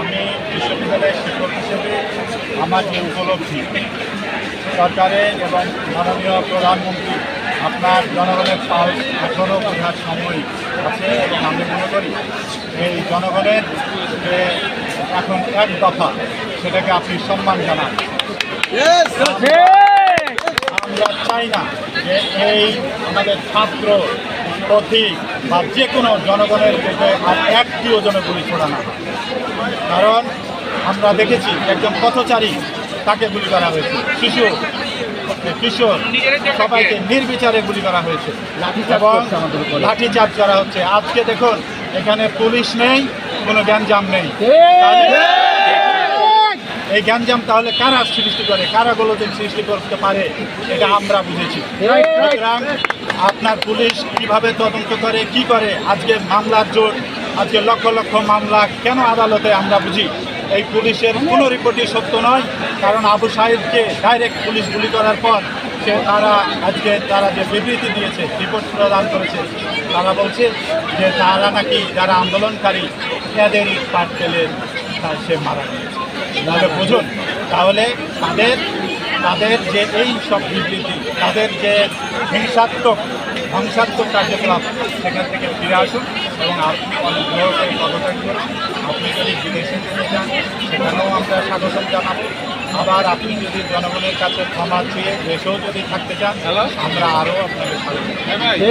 আমি বিশ্ববিদ্যালয়ের শিক্ষক হিসেবে আমার যে উপলব্ধি সরকারের এবং মাননীয় প্রধানমন্ত্রী আপনার জনগণের পালস এখনও বোঝার সময় আছে এবং আমি মনে করি এই জনগণের যে এখন এক দফা সেটাকে আপনি সম্মান জানান। আমরা চাই না যে এই আমাদের ছাত্র পথিক বা যে কোনো জনগণের দিকে আর একটিও যেন গুলি ছোড়ানো হয়। কারণ আমরা দেখেছি একজন পথচারী তাকে গুলি করা হয়েছে, কিশোর সবাইকে নির্বিচারে গুলি করা হয়েছে এবং লাঠিচার্জ করা হচ্ছে। আজকে দেখুন এখানে পুলিশ নেই, কোনো গ্যাঞ্জাম নেই। এই গ্যাঞ্জাম তাহলে কারা সৃষ্টি করে, কারা গোলযোগ সৃষ্টি করতে পারে এটা আমরা বুঝেছি। সুতরাং আপনার পুলিশ কিভাবে তদন্ত করে, কি করে, আজকে মামলার জোর, আজকে লক্ষ লক্ষ মামলা কেন আদালতে আমরা বুঝি এই পুলিশের কোনো রিপোর্টই সত্য নয়। কারণ আবু সাঈদকে ডাইরেক্ট পুলিশ গুলি করার পর তারা যে বিবৃতি দিয়েছে, রিপোর্ট প্রদান করেছে, তারা বলছে যে তারা নাকি যারা আন্দোলনকারী এদেরই পার্টেলের সে মারা গিয়েছে। তাহলে বুঝুন, তাহলে তাদের যে এই সব বিবৃতি, তাদের যে ধ্বংসাত্মক কার্যকলাপ সেখান থেকে ফিরে আসুন এবং আপনি অনুগ্রহ করে পদত্যাগ করুন। আপনি যদি বিদেশে চলে যান সেখানেও আমরা স্বাগতম জানাবো। আবার আপনি যদি জনগণের কাছে ক্ষমা চেয়ে দেশেও যদি থাকতে চান আমরা আরও আপনাকে স্বাগত জানাবো।